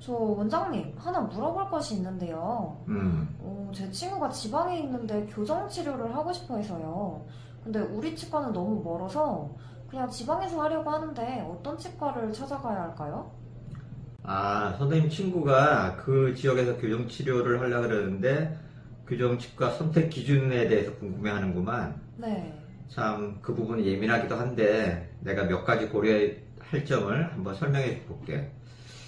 저 원장님, 하나 물어볼 것이 있는데요. 음. 제 친구가 지방에 있는데 교정 치료를 하고 싶어 해서요. 근데 우리 치과는 너무 멀어서 그냥 지방에서 하려고 하는데 어떤 치과를 찾아가야 할까요? 선생님 친구가 그 지역에서 교정치료를 하려고 그러는데 교정치과 선택 기준에 대해서 궁금해 하는구만. 네. 참 그 부분이 예민하기도 한데 내가 몇 가지 고려할 점을 한번 설명해 볼게.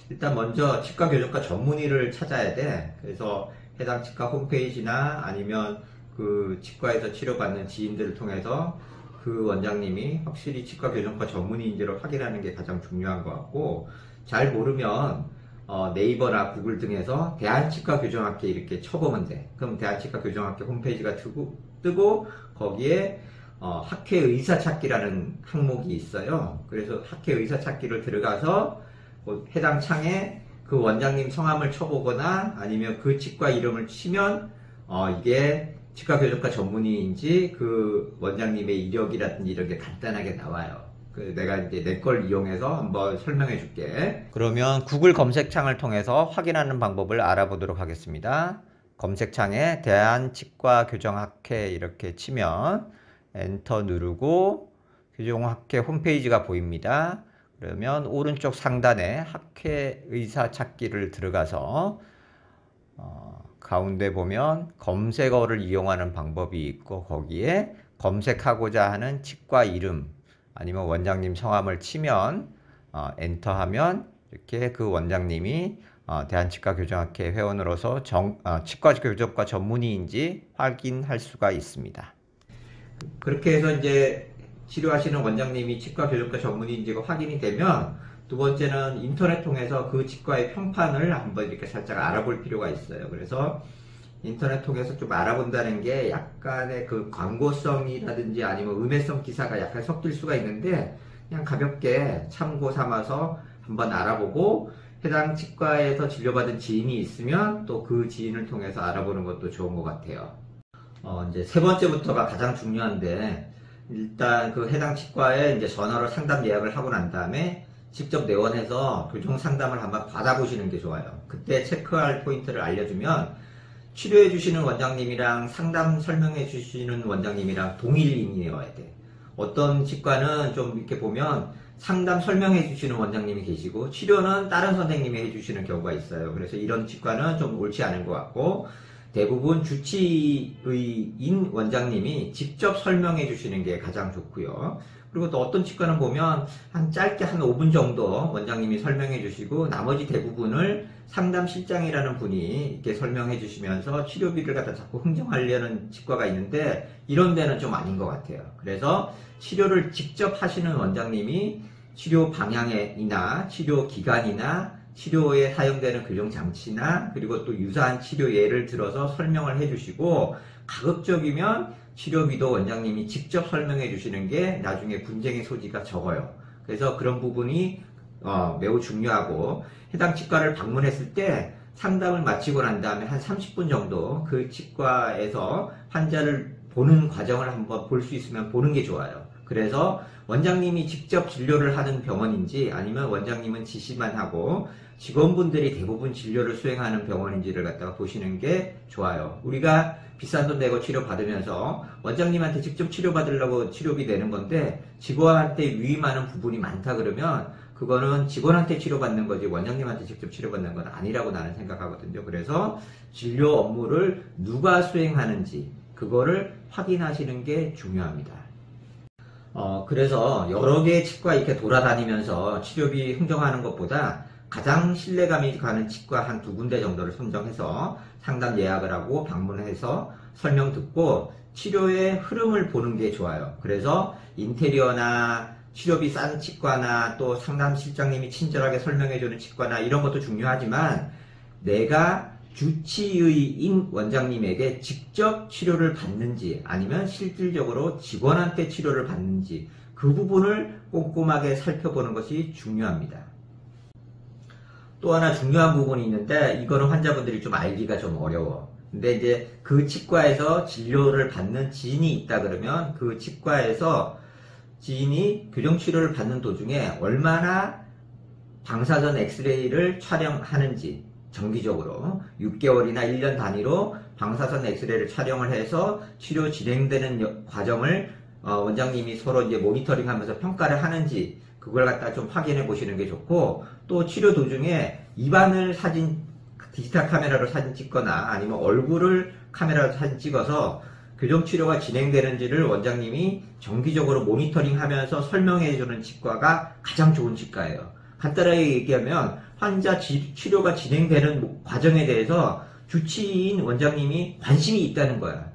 일단 먼저 치과 교정과 전문의를 찾아야 돼. 그래서 해당 치과 홈페이지나 아니면 그 치과에서 치료받는 지인들을 통해서 그 원장님이 확실히 치과 교정과 전문의인지를 확인하는 게 가장 중요한 것 같고, 잘 모르면 네이버나 구글 등에서 대한치과교정학회 이렇게 쳐보면 돼. 그럼 대한치과교정학회 홈페이지가 뜨고 거기에 학회 의사 찾기라는 항목이 있어요. 그래서 학회 의사 찾기를 들어가서 해당 창에 그 원장님 성함을 쳐보거나 아니면 그 치과 이름을 치면 이게 치과교정과 전문의인지 그 원장님의 이력이라든지 이런 게 간단하게 나와요. 내가 이제 내 걸 이용해서 한번 설명해 줄게. 그러면 구글 검색창을 통해서 확인하는 방법을 알아보도록 하겠습니다. 검색창에 대한치과교정학회 이렇게 치면 엔터 누르고 교정학회 홈페이지가 보입니다. 그러면 오른쪽 상단에 학회 의사 찾기를 들어가서 가운데 보면 검색어를 이용하는 방법이 있고, 거기에 검색하고자 하는 치과 이름 아니면 원장님 성함을 치면 엔터하면 이렇게 그 원장님이 대한치과교정학회 회원으로서 치과 교정과 전문의인지 확인할 수가 있습니다. 그렇게 해서 이제 치료하시는 원장님이 치과 교정과 전문의인지가 확인이 되면, 두 번째는 인터넷 통해서 그 치과의 평판을 한번 이렇게 살짝 알아볼 필요가 있어요. 그래서 인터넷 통해서 좀 알아본다는 게 약간의 그 광고성이라든지 아니면 음해성 기사가 약간 섞일 수가 있는데, 그냥 가볍게 참고 삼아서 한번 알아보고 해당 치과에서 진료받은 지인이 있으면 또 그 지인을 통해서 알아보는 것도 좋은 것 같아요. 이제 세 번째부터가 가장 중요한데, 일단 그 해당 치과에 이제 전화로 상담 예약을 하고 난 다음에 직접 내원해서 교정 상담을 한번 받아보시는 게 좋아요. 그때 체크할 포인트를 알려주면 치료해 주시는 원장님이랑 상담 설명해 주시는 원장님이랑 동일인이어야 돼. 어떤 치과는 좀 이렇게 보면 상담 설명해 주시는 원장님이 계시고 치료는 다른 선생님이 해 주시는 경우가 있어요. 그래서 이런 치과는 좀 옳지 않은 것 같고, 대부분 주치의인 원장님이 직접 설명해 주시는 게 가장 좋고요. 그리고 또 어떤 치과는 보면 짧게 한 5분 정도 원장님이 설명해 주시고 나머지 대부분을 상담실장이라는 분이 이렇게 설명해 주시면서 치료비를 갖다 자꾸 흥정하려는 치과가 있는데, 이런 데는 좀 아닌 것 같아요. 그래서 치료를 직접 하시는 원장님이 치료 방향이나 치료 기간이나 치료에 사용되는 교정장치나 그리고 또 유사한 치료 예를 들어서 설명을 해주시고, 가급적이면 치료비도 원장님이 직접 설명해 주시는 게 나중에 분쟁의 소지가 적어요. 그래서 그런 부분이 매우 중요하고, 해당 치과를 방문했을 때 상담을 마치고 난 다음에 한 30분 정도 그 치과에서 환자를 보는 과정을 한번 볼 수 있으면 보는 게 좋아요. 그래서 원장님이 직접 진료를 하는 병원인지 아니면 원장님은 지시만 하고 직원분들이 대부분 진료를 수행하는 병원인지를 갖다가 보시는 게 좋아요. 우리가 비싼 돈 내고 치료 받으면서 원장님한테 직접 치료 받으려고 치료비 내는 건데 직원한테 위임하는 부분이 많다 그러면 그거는 직원한테 치료받는 거지 원장님한테 직접 치료받는 건 아니라고 나는 생각하거든요. 그래서 진료 업무를 누가 수행하는지 그거를 확인하시는 게 중요합니다. 그래서 여러 개의 치과 이렇게 돌아다니면서 치료비 흥정하는 것보다 가장 신뢰감이 가는 치과 한 2군데 정도를 선정해서 상담 예약을 하고 방문해서 설명 듣고 치료의 흐름을 보는 게 좋아요. 그래서 인테리어나 치료비 싼 치과나 또 상담실장님이 친절하게 설명해주는 치과나 이런 것도 중요하지만, 내가 주치의인 원장님에게 직접 치료를 받는지 아니면 실질적으로 직원한테 치료를 받는지 그 부분을 꼼꼼하게 살펴보는 것이 중요합니다. 또 하나 중요한 부분이 있는데, 이거는 환자분들이 좀 알기가 좀 어려워. 근데 이제 그 치과에서 진료를 받는 지인이 있다 그러면 그 치과에서 지인이 교정치료를 받는 도중에 얼마나 방사선 엑스레이를 촬영하는지 정기적으로 6개월이나 1년 단위로 방사선 엑스레이를 촬영을 해서 치료 진행되는 과정을 원장님이 서로 이제 모니터링하면서 평가를 하는지 그걸 갖다 좀 확인해 보시는 게 좋고, 또 치료 도중에 입안을 디지털 카메라로 사진 찍거나 아니면 얼굴을 카메라로 사진 찍어서 교정 치료가 진행되는지를 원장님이 정기적으로 모니터링 하면서 설명해 주는 치과가 가장 좋은 치과예요. 간단하게 얘기하면 환자 치료가 진행되는 과정에 대해서 주치의인 원장님이 관심이 있다는 거야.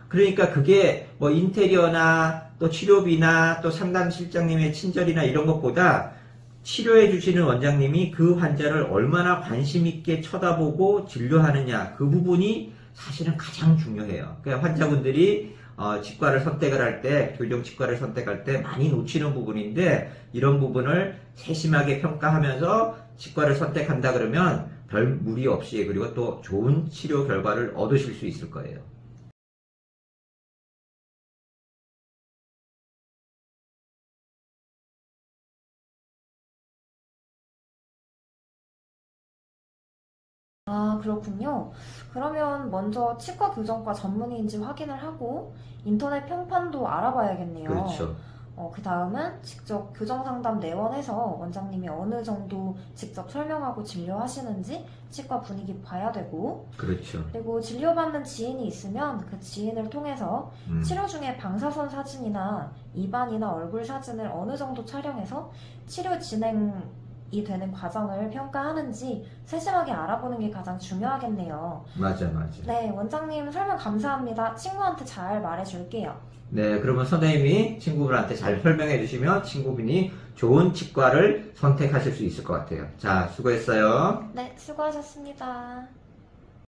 그러니까 그게 뭐 인테리어나 또 치료비나 또 상담실장님의 친절이나 이런 것보다 치료해 주시는 원장님이 그 환자를 얼마나 관심 있게 쳐다보고 진료하느냐, 그 부분이 사실은 가장 중요해요. 그러니까 환자분들이 치과를 선택을 할 때, 교정치과를 선택할 때 많이 놓치는 부분인데, 이런 부분을 세심하게 평가하면서 치과를 선택한다 그러면 별 무리 없이, 그리고 또 좋은 치료 결과를 얻으실 수 있을 거예요. 아, 그렇군요. 그러면 먼저 치과 교정과 전문의인지 확인을 하고 인터넷 평판도 알아봐야겠네요. 그렇죠. 그 다음은 직접 교정상담 내원해서 원장님이 어느 정도 직접 설명하고 진료하시는지 치과 분위기 봐야 되고, 그렇죠. 그리고 진료받는 지인이 있으면 그 지인을 통해서 치료 중에 방사선 사진이나 입안이나 얼굴 사진을 어느 정도 촬영해서 치료 진행이 되는 과정을 평가하는지 세심하게 알아보는 게 가장 중요하겠네요. 맞아. 네, 원장님 설명 감사합니다. 친구한테 잘 말해줄게요. 네, 그러면 선생님이 친구분한테 잘 설명해 주시면 친구분이 좋은 치과를 선택하실 수 있을 것 같아요. 자, 수고했어요. 네, 수고하셨습니다.